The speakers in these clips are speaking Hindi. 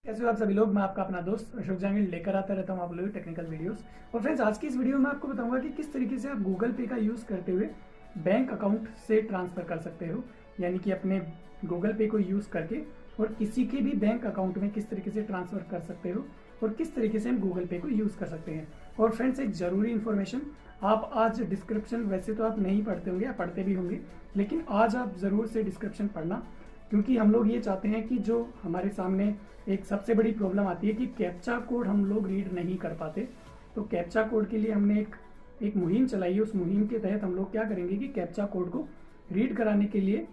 कैसे हो आप सभी लोग। मैं आपका अपना दोस्त अशोक जहांगीर लेकर आता रहता हूँ आप लोग टेक्निकल वीडियोस। और फ्रेंड्स, आज की इस वीडियो में आपको बताऊंगा कि किस तरीके से आप गूगल पे का यूज़ करते हुए बैंक अकाउंट से ट्रांसफ़र कर सकते हो, यानी कि अपने गूगल पे को यूज़ करके और किसी के भी बैंक अकाउंट में किस तरीके से ट्रांसफ़र कर सकते हो और किस तरीके से हम गूगल पे को यूज़ कर सकते हैं। और फ्रेंड्स, एक ज़रूरी इन्फॉर्मेशन, आप आज डिस्क्रिप्शन, वैसे तो आप नहीं पढ़ते होंगे या पढ़ते भी होंगे, लेकिन आज आप ज़रूर से डिस्क्रिप्शन पढ़ना, क्योंकि हम लोग ये चाहते हैं कि जो हमारे सामने एक सबसे बड़ी प्रॉब्लम आती है कि कैप्चा कोड हम लोग रीड नहीं कर पाते। तो कैप्चा कोड के लिए हमने एक मुहिम चलाई है। उस मुहिम के तहत हम लोग क्या करेंगे कि कैप्चा कोड को रीड कराने के लिए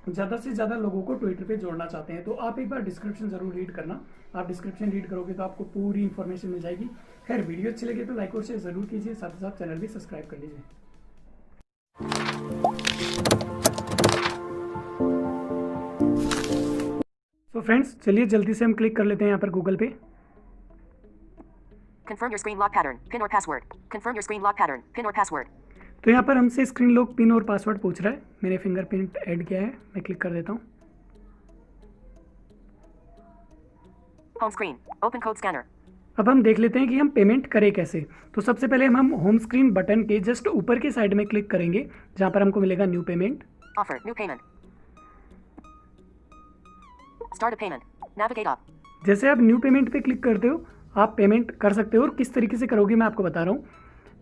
ज़्यादा से ज़्यादा लोगों को ट्विटर पे जोड़ना चाहते हैं। तो आप एक बार डिस्क्रिप्शन ज़रूर रीड करना। आप डिस्क्रिप्शन रीड करोगे तो आपको पूरी इन्फॉर्मेशन मिल जाएगी। खैर, वीडियो अच्छी लगे तो लाइक और शेयर ज़रूर कीजिए, साथ ही साथ चैनल भी सब्सक्राइब कर लीजिए। तो फ्रेंड्स, चलिए जल्दी से हम क्लिक कर लेते हैं यहाँ पर गूगल पे। Confirm your screen lock pattern, PIN or password. Confirm your screen lock pattern, PIN or password. तो यहाँ पर हमसे स्क्रीन लॉक पिन और पासवर्ड पूछ रहा है। मैंने फिंगरप्रिंट ऐड किया है, मैं क्लिक कर देता हूँ। Home screen, open code scanner. अब हम देख लेते हैं कि हम पेमेंट करें कैसे। तो सबसे पहले हम होम स्क्रीन बटन के जस्ट ऊपर के साइड में क्लिक करेंगे, जहाँ पर हमको मिलेगा new payment. Offer, new payment. Start a payment. Navigate up. जैसे आप न्यू पेमेंट पे क्लिक करते हो, आप पेमेंट कर सकते हो। और किस तरीके से करोगे मैं आपको बता रहा हूँ।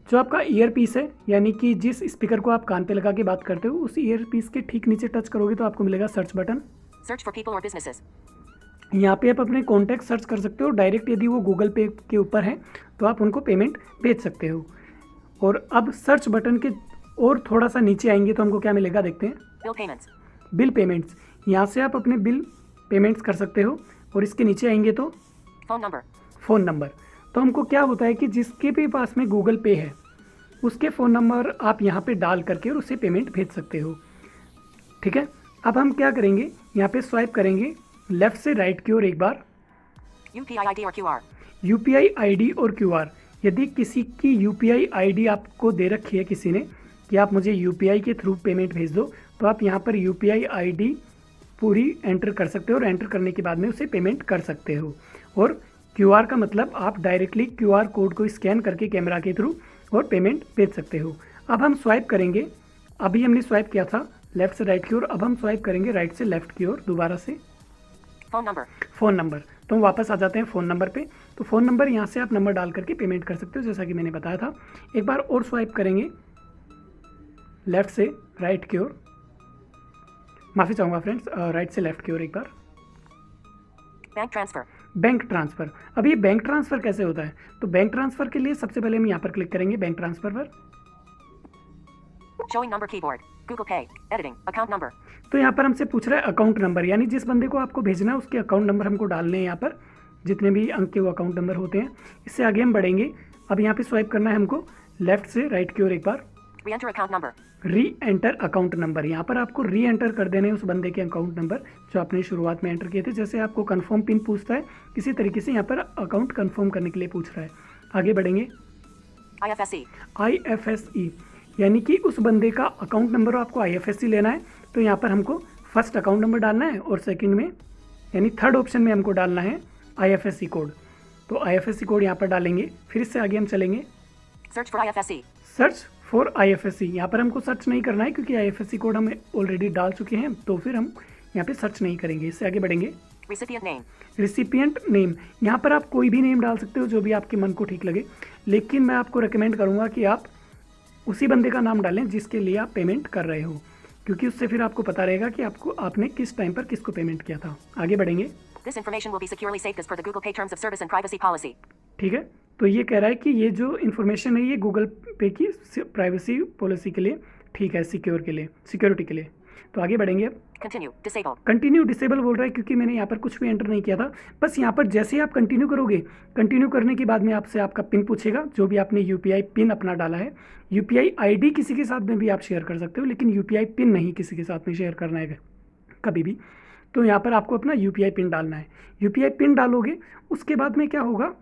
जो आपका ईयर पीस है, यानी कि जिस स्पीकर को आप कान पे लगा के बात करते हो, उस ईयर पीस के ठीक नीचे टच करोगे तो आपको मिलेगा search button. Search for people or businesses. यहाँ पे आप अपने कॉन्टैक्ट सर्च कर सकते हो। डायरेक्ट यदि वो गूगल पे के ऊपर है तो आप उनको पेमेंट भेज सकते हो। और अब सर्च बटन के और थोड़ा सा नीचे आएंगे तो हमको क्या मिलेगा, देखते हैं। Bill payments. बिल पेमेंट्स, यहाँ से आप अपने बिल पेमेंट्स कर सकते हो। और इसके नीचे आएंगे तो Phone number. Phone number. तो हमको क्या होता है कि जिसके भी पास में गूगल पे है उसके फ़ोन नंबर आप यहाँ पे डाल करके और उससे पेमेंट भेज सकते हो। ठीक है, अब हम क्या करेंगे, यहाँ पे स्वाइप करेंगे लेफ़्ट से राइट की ओर एक बार। UPI ID or QR. UPI ID और क्यूआर, यदि किसी की यूपीआई आईडी आपको दे रखी है किसी ने कि आप मुझे यूपीआई के थ्रू पेमेंट भेज दो, तो आप यहाँ पर यूपीआई आईडी पूरी एंटर कर सकते हो और एंटर करने के बाद में उसे पेमेंट कर सकते हो। और क्यूआर का मतलब आप डायरेक्टली क्यूआर कोड को स्कैन करके कैमरा के थ्रू और पेमेंट भेज सकते हो। अब हम स्वाइप करेंगे, अभी हमने स्वाइप किया था लेफ़्ट से राइट की ओर, अब हम स्वाइप करेंगे राइट से लेफ़्ट की ओर दोबारा से। Phone number. फ़ोन नंबर, तो हम वापस आ जाते हैं फ़ोन नंबर पे। तो फ़ोन नंबर यहाँ से आप नंबर डाल करके पेमेंट कर सकते हो, जैसा कि मैंने बताया था। एक बार और स्वाइप करेंगे लेफ़्ट से राइट की ओर, माफ़ी चाहूँगा फ्रेंड्स, राइट से लेफ़्ट की ओर एक बार। Bank transfer. बैंक ट्रांसफ़र, अब ये बैंक ट्रांसफ़र कैसे होता है, तो बैंक ट्रांसफ़र के लिए सबसे पहले हम यहाँ पर क्लिक करेंगे बैंक ट्रांसफ़र पर। Showing number keyboard. Google Pay. Editing. Account number. तो यहाँ पर हमसे पूछ रहा है अकाउंट नंबर, यानी जिस बंदे को आपको भेजना है उसके अकाउंट नंबर हमको डालने हैं यहाँ पर, जितने भी अंक के वो अकाउंट नंबर होते हैं। इससे आगे हम बढ़ेंगे। अब यहाँ पे स्वाइप करना है हमको लेफ़्ट से राइट की ओर एक बार। Re-enter account number. री एंटर अकाउंट नंबर, यहाँ पर आपको री एंटर कर देने उस बंदे के अकाउंट नंबर जो आपने शुरुआत में एंटर किए थे। जैसे आपको कंफर्म पिन पूछता है, इसी तरीके से यहाँ पर अकाउंट कंफर्म करने के लिए पूछ रहा है। आगे बढ़ेंगे। IFSC. IFSC, यानी कि उस बंदे का अकाउंट नंबर आपको IFSC लेना है। तो यहाँ पर हमको फर्स्ट अकाउंट नंबर डालना है और सेकंड में, यानी थर्ड ऑप्शन में हमको डालना है IFSC कोड। तो IFSC कोड यहाँ पर डालेंगे। फिर इससे आगे हम चलेंगे। Search for IFSC. Search for IFSC, यहाँ पर हमको सर्च नहीं करना है क्योंकि IFSC कोड हम ऑलरेडी डाल चुके हैं, तो फिर हम यहाँ पे सर्च नहीं करेंगे। इससे आगे बढ़ेंगे। Recipient name. रिसिपिएंट नेम, यहाँ पर आप कोई भी नेम डाल सकते हो जो भी आपके मन को ठीक लगे, लेकिन मैं आपको रिकमेंड करूँगा कि आप उसी बंदे का नाम डालें जिसके लिए आप पेमेंट कर रहे हो, क्योंकि उससे फिर आपको पता रहेगा कि आपने किस टाइम पर किसको पेमेंट किया था। आगे बढ़ेंगे। This information will be securely saved as per the Google Pay Terms of Service and Privacy Policy. ठीक है, तो ये कह रहा है कि ये जो इन्फॉर्मेशन है ये गूगल पे की प्राइवेसी पॉलिसी के लिए ठीक है, सिक्योर के लिए, सिक्योरिटी के लिए। तो आगे बढ़ेंगे। अब Continue. Disable. कंटिन्यू डिसेबल बोल रहा है क्योंकि मैंने यहाँ पर कुछ भी एंटर नहीं किया था। बस यहाँ पर जैसे ही आप कंटिन्यू करोगे, कंटिन्यू करने के बाद में आपसे आपका पिन पूछेगा, जो भी आपने यूपीआई पिन अपना डाला है। यूपीआई आईडी किसी के साथ में भी आप शेयर कर सकते हो, लेकिन यूपीआई पिन नहीं किसी के साथ में शेयर करना है कभी भी। तो यहाँ पर आपको अपना यूपीआई पिन डालना है। यूपीआई पिन डालोगे, उसके बाद में क्या होगा,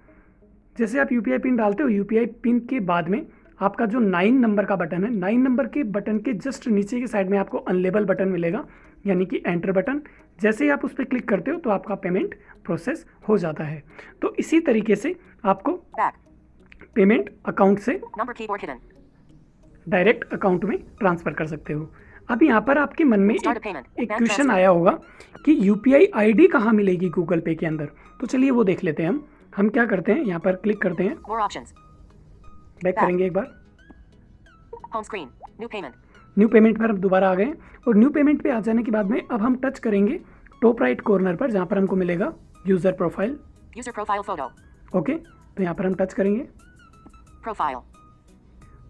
जैसे आप यूपीआई पिन डालते हो, यूपीआई पिन के बाद में आपका जो 9 नंबर का बटन है, 9 नंबर के बटन के जस्ट नीचे के साइड में आपको अनलेबल बटन मिलेगा, यानी कि एंटर बटन। जैसे ही आप उस पर क्लिक करते हो तो आपका पेमेंट प्रोसेस हो जाता है। तो इसी तरीके से आपको Back. पेमेंट अकाउंट से Number keyboard hidden. Direct account में ट्रांसफ़र कर सकते हो। अब यहाँ पर आपके मन में Start a एक payment. एक Bank क्वेश्चन transfer. आया होगा कि यूपीआई आईडी कहाँ मिलेगी गूगल पे के अंदर। तो चलिए वो देख लेते हैं। हम क्या करते हैं, यहाँ पर क्लिक करते हैं, More options. बैक करेंगे एक बार, Home screen. New payment. New payment पर हम दोबारा आ गए और न्यू पेमेंट पे आ जाने के बाद में अब हम टच करेंगे टॉप राइट कॉर्नर पर, जहाँ पर हमको मिलेगा user profile. User profile photo. Okay, तो यहाँ पर हम टच करेंगे। Profile.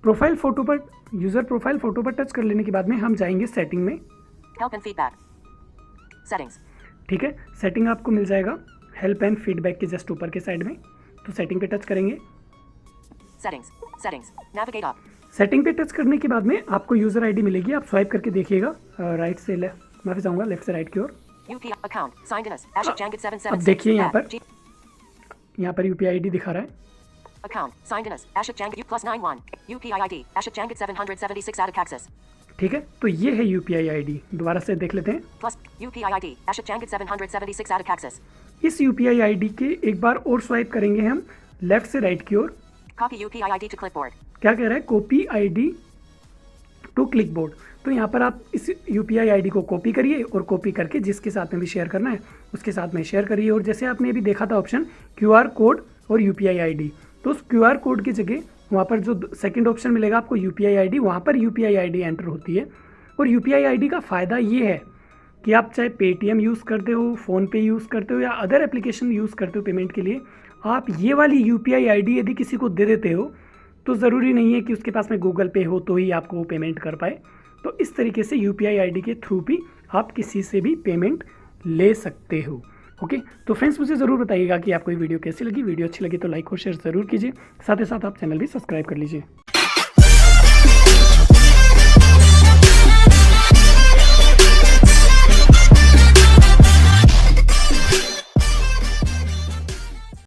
प्रोफाइल फ़ोटो पर, यूज़र प्रोफाइल फ़ोटो पर टच कर लेने के बाद में हम जाएंगे सेटिंग में। Help and feedback. Settings. ठीक है, सेटिंग आपको मिल जाएगा हेल्प एंड फीडबैक के जस्ट ऊपर के साइड में। तो सेटिंग पे टच करेंगे। Settings. Settings. Navigate up. Setting पे टच करने के बाद में आपको यूज़र आईडी मिलेगी। आप स्वाइप करके देखिएगा राइट से लेफ्ट, मैं जाऊँगा लेफ्ट से राइट की ओर। UPI account. Signed in as Ashok Jangit 776. अब देखिए यहाँ Back. पर यूपीआई आईडी दिखा रहा है। Account. Signed in as Ashok Jangit U+91. UPI ID. Ashok Jangit 776 out of Axis. ठीक है, तो ये है यूपीआई आईडी। दोबारा से देख लेते हैं। Plus UPI ID. Ashok Jangit 776 out of Axis. इस यूपीआई आईडी के एक बार और स्वाइप करेंगे हम लेफ्ट से राइट की ओर। Copy UPI ID to clipboard. क्या कह रहा है, कॉपी आईडी टू क्लिकबोर्ड। तो यहाँ पर आप इस यूपीआई आईडी को कॉपी करिए और कॉपी करके जिसके साथ में भी शेयर करना है उसके साथ में शेयर करिए। और जैसे आपने अभी देखा था ऑप्शन क्यूआर कोड और यूपीआई आईडी, तो उस क्यूआर कोड की जगह वहाँ पर जो सेकंड ऑप्शन मिलेगा आपको यूपीआई आईडी, वहाँ पर यूपीआई आईडी एंटर होती है। और यूपीआई आईडी का फ़ायदा ये है कि आप चाहे पेटीएम यूज़ करते हो, फ़ोनपे यूज़ करते हो या अदर एप्लीकेशन यूज़ करते हो पेमेंट के लिए, आप ये वाली यूपीआई आईडी यदि किसी को दे देते हो तो ज़रूरी नहीं है कि उसके पास में गूगल पे हो तो ही आपको वो पेमेंट कर पाए। तो इस तरीके से यूपीआई आईडी के थ्रू भी आप किसी से भी पेमेंट ले सकते हो। ओके, तो फ्रेंड्स मुझे ज़रूर बताइएगा कि आपको ये वीडियो कैसी लगी। वीडियो अच्छी लगी तो लाइक और शेयर ज़रूर कीजिए, साथ ही साथ आप चैनल भी सब्सक्राइब कर लीजिए।